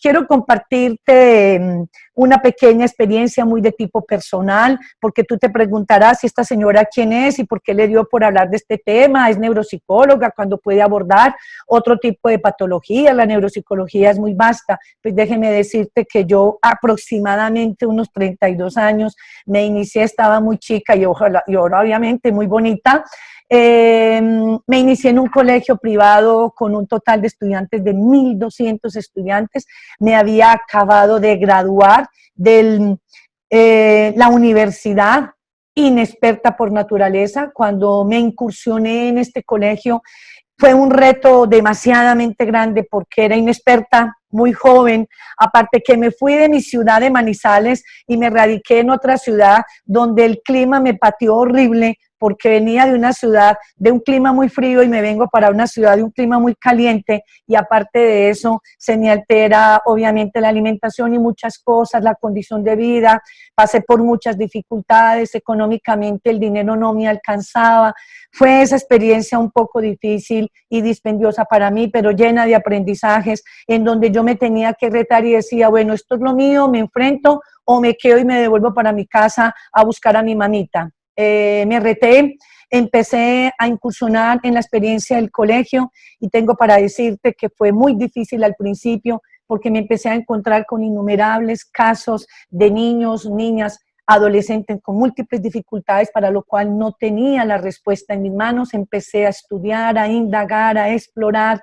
quiero compartirte una pequeña experiencia muy de tipo personal, porque tú te preguntarás si esta señora quién es y por qué le dio por hablar de este tema. Es neuropsicóloga, cuando puede abordar otro tipo de patología. La neuropsicología es muy vasta. Pues déjeme decirte que yo aproximadamente unos 32 años me inicié, estaba muy chica y ahora obviamente muy bonita. Me inicié en un colegio privado con un total de estudiantes de 1.200 estudiantes. Me había acabado de graduar de la universidad, inexperta por naturaleza. Cuando me incursioné en este colegio fue un reto demasiadamente grande porque era inexperta, muy joven, aparte que me fui de mi ciudad de Manizales y me radiqué en otra ciudad donde el clima me pateó horrible, porque venía de una ciudad de un clima muy frío y me vengo para una ciudad de un clima muy caliente, y aparte de eso se me altera obviamente la alimentación y muchas cosas, la condición de vida. Pasé por muchas dificultades, económicamente el dinero no me alcanzaba. Fue esa experiencia un poco difícil y dispendiosa para mí, pero llena de aprendizajes, en donde yo me tenía que retar y decía, bueno, esto es lo mío, me enfrento o me quedo y me devuelvo para mi casa a buscar a mi mamita. Me reté, empecé a incursionar en la experiencia del colegio y tengo para decirte que fue muy difícil al principio porque me empecé a encontrar con innumerables casos de niños, niñas, adolescentes con múltiples dificultades para lo cual no tenía la respuesta en mis manos. Empecé a estudiar, a indagar, a explorar.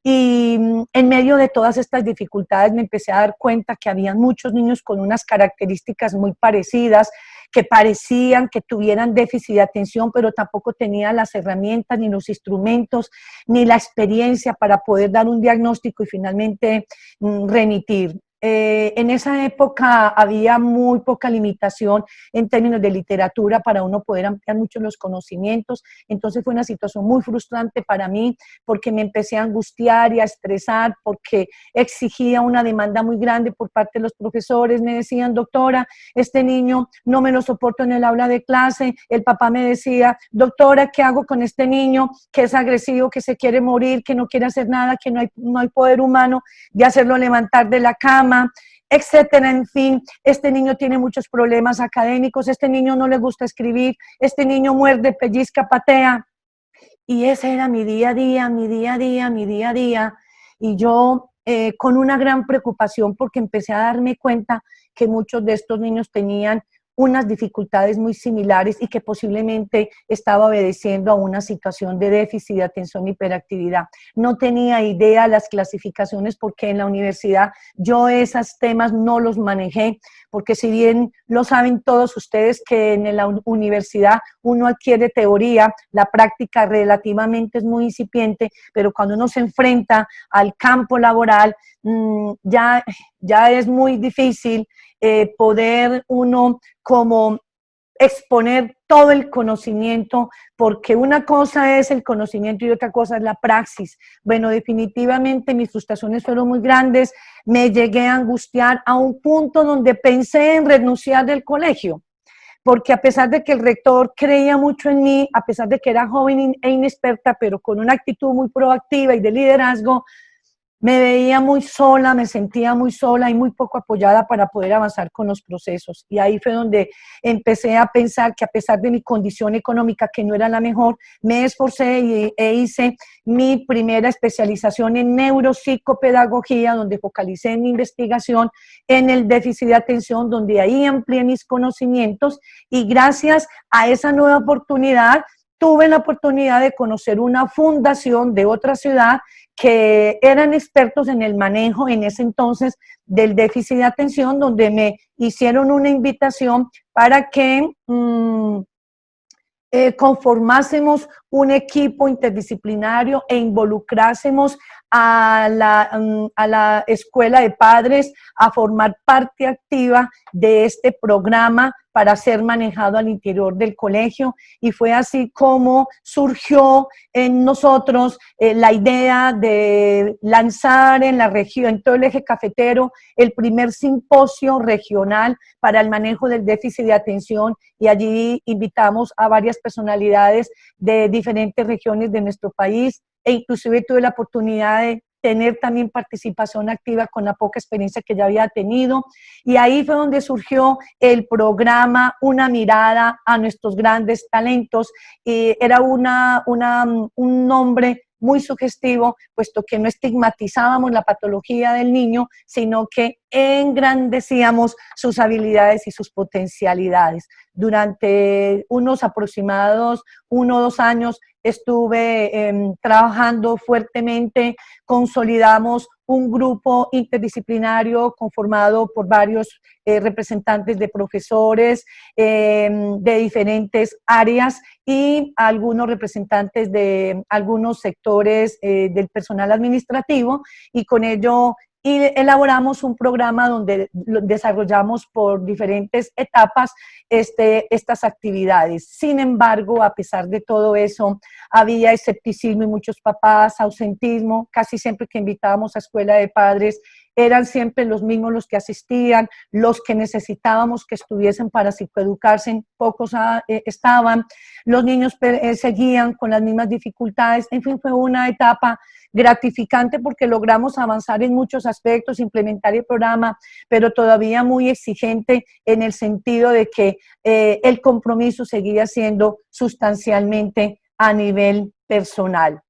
Y en medio de todas estas dificultades me empecé a dar cuenta que había muchos niños con unas características muy parecidas, que parecían que tuvieran déficit de atención, pero tampoco tenían las herramientas, ni los instrumentos, ni la experiencia para poder dar un diagnóstico y finalmente remitir. En esa época había muy poca limitación en términos de literatura para uno poder ampliar mucho los conocimientos. Entonces fue una situación muy frustrante para mí porque me empecé a angustiar y a estresar porque exigía una demanda muy grande por parte de los profesores. Me decían, doctora, este niño no me lo soporto en el aula de clase. El papá me decía, doctora, ¿qué hago con este niño que es agresivo, que se quiere morir, que no quiere hacer nada, que no hay poder humano de hacerlo levantar de la cama, etcétera? En fin, este niño tiene muchos problemas académicos, este niño no le gusta escribir, este niño muerde, pellizca, patea. Y ese era mi día a día, mi día a día, mi día a día. Y yo con una gran preocupación porque empecé a darme cuenta que muchos de estos niños tenían unas dificultades muy similares y que posiblemente estaba obedeciendo a una situación de déficit de atención e hiperactividad. No tenía idea de las clasificaciones porque en la universidad yo esos temas no los manejé, porque si bien lo saben todos ustedes que en la universidad uno adquiere teoría, la práctica relativamente es muy incipiente, pero cuando uno se enfrenta al campo laboral ya es muy difícil poder uno como exponer todo el conocimiento, porque una cosa es el conocimiento y otra cosa es la praxis. Bueno, definitivamente mis frustraciones fueron muy grandes, me llegué a angustiar a un punto donde pensé en renunciar del colegio, porque a pesar de que el rector creía mucho en mí, a pesar de que era joven e inexperta, pero con una actitud muy proactiva y de liderazgo, me veía muy sola, me sentía muy sola y muy poco apoyada para poder avanzar con los procesos. Y ahí fue donde empecé a pensar que a pesar de mi condición económica, que no era la mejor, me esforcé e hice mi primera especialización en neuropsicopedagogía, donde focalicé en mi investigación en el déficit de atención, donde ahí amplié mis conocimientos y gracias a esa nueva oportunidad tuve la oportunidad de conocer una fundación de otra ciudad que eran expertos en el manejo en ese entonces del déficit de atención, donde me hicieron una invitación para que conformásemos un equipo interdisciplinario e involucrásemos a la escuela de padres a formar parte activa de este programa para ser manejado al interior del colegio, y fue así como surgió en nosotros la idea de lanzar en la región, en todo el eje cafetero, el primer simposio regional para el manejo del déficit de atención, y allí invitamos a varias personalidades de diferentes regiones de nuestro país, e inclusive tuve la oportunidad tener también participación activa con la poca experiencia que ya había tenido. Y ahí fue donde surgió el programa Una mirada a nuestros grandes talentos. Era un nombre muy sugestivo, puesto que no estigmatizábamos la patología del niño, sino que engrandecíamos sus habilidades y sus potencialidades. Durante unos aproximados 1 o 2 años estuve trabajando fuertemente, consolidamos un grupo interdisciplinario conformado por varios representantes de profesores de diferentes áreas y algunos representantes de algunos sectores del personal administrativo, y con ello elaboramos un programa donde desarrollamos por diferentes etapas estas actividades. Sin embargo, a pesar de todo eso, había escepticismo y muchos papás, ausentismo. Casi siempre que invitábamos a escuela de padres, eran siempre los mismos los que asistían, los que necesitábamos que estuviesen para psicoeducarse, pocos estaban, los niños seguían con las mismas dificultades. En fin, fue una etapa gratificante porque logramos avanzar en muchos aspectos, implementar el programa, pero todavía muy exigente en el sentido de que el compromiso seguía siendo sustancialmente a nivel personal.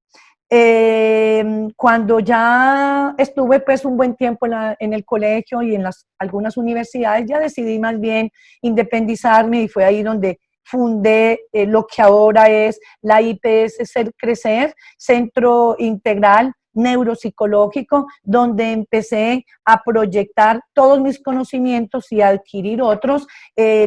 Cuando ya estuve pues un buen tiempo en el colegio y en algunas universidades, ya decidí más bien independizarme, y fue ahí donde fundé lo que ahora es la IPS Ser Crecer, Centro Integral Neuropsicológico, donde empecé a proyectar todos mis conocimientos y a adquirir otros.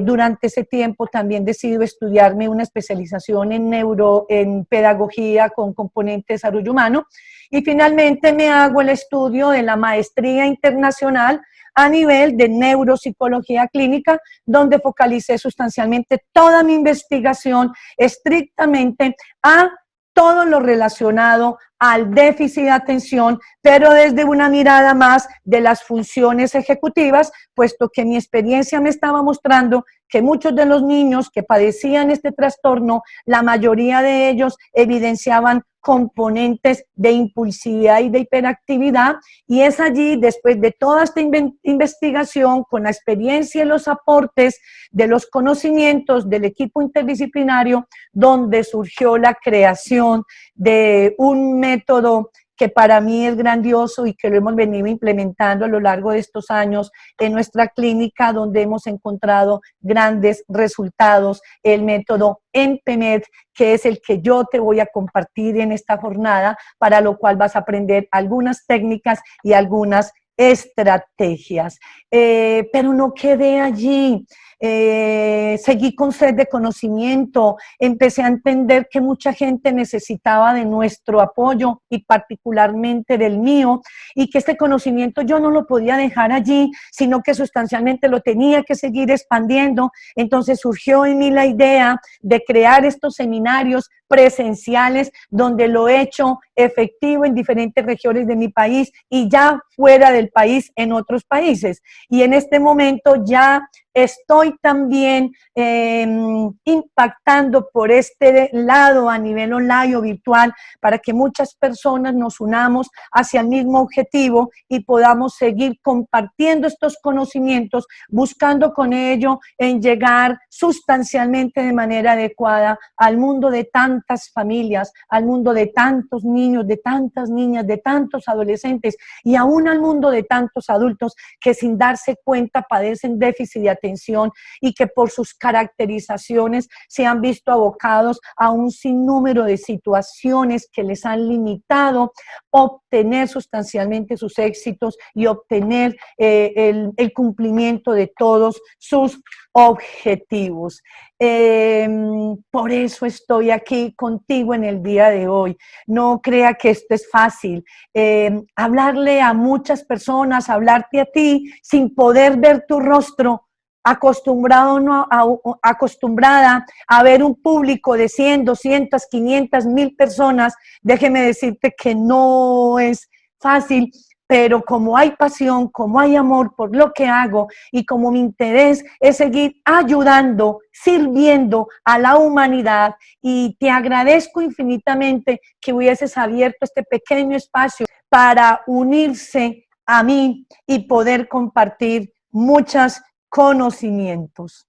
Durante ese tiempo también decidí estudiarme una especialización en pedagogía con componente de desarrollo humano, y finalmente me hago el estudio de la maestría internacional a nivel de neuropsicología clínica, donde focalicé sustancialmente toda mi investigación estrictamente a todo lo relacionado al déficit de atención, pero desde una mirada más de las funciones ejecutivas, puesto que mi experiencia me estaba mostrando que muchos de los niños que padecían este trastorno, la mayoría de ellos evidenciaban componentes de impulsividad y de hiperactividad, y es allí, después de toda esta investigación, con la experiencia y los aportes de los conocimientos del equipo interdisciplinario, donde surgió la creación de un método que para mí es grandioso y que lo hemos venido implementando a lo largo de estos años en nuestra clínica, donde hemos encontrado grandes resultados, el método EMPEMED, que es el que yo te voy a compartir en esta jornada, para lo cual vas a aprender algunas técnicas y algunas estrategias. Pero no quedé allí. Seguí con sed de conocimiento, empecé a entender que mucha gente necesitaba de nuestro apoyo y particularmente del mío, y que este conocimiento yo no lo podía dejar allí, sino que sustancialmente lo tenía que seguir expandiendo. Entonces surgió en mí la idea de crear estos seminarios presenciales, donde lo he hecho efectivo en diferentes regiones de mi país y ya fuera del país en otros países. Y en este momento ya estoy también impactando por este lado a nivel online o virtual, para que muchas personas nos unamos hacia el mismo objetivo y podamos seguir compartiendo estos conocimientos, buscando con ello en llegar sustancialmente de manera adecuada al mundo de tantas familias, al mundo de tantos niños, de tantas niñas, de tantos adolescentes, y aún al mundo de tantos adultos que sin darse cuenta padecen déficit de atención y que por sus caracterizaciones se han visto abocados a un sinnúmero de situaciones que les han limitado obtener sustancialmente sus éxitos y obtener el cumplimiento de todos sus objetivos. Por eso estoy aquí contigo en el día de hoy. No crea que esto es fácil. Hablarle a muchas personas, hablarte a ti sin poder ver tu rostro, acostumbrada a ver un público de 100, 200, 500, 1000 personas, déjeme decirte que no es fácil, pero como hay pasión, como hay amor por lo que hago y como mi interés es seguir ayudando, sirviendo a la humanidad, y te agradezco infinitamente que hubieses abierto este pequeño espacio para unirse a mí y poder compartir muchos conocimientos.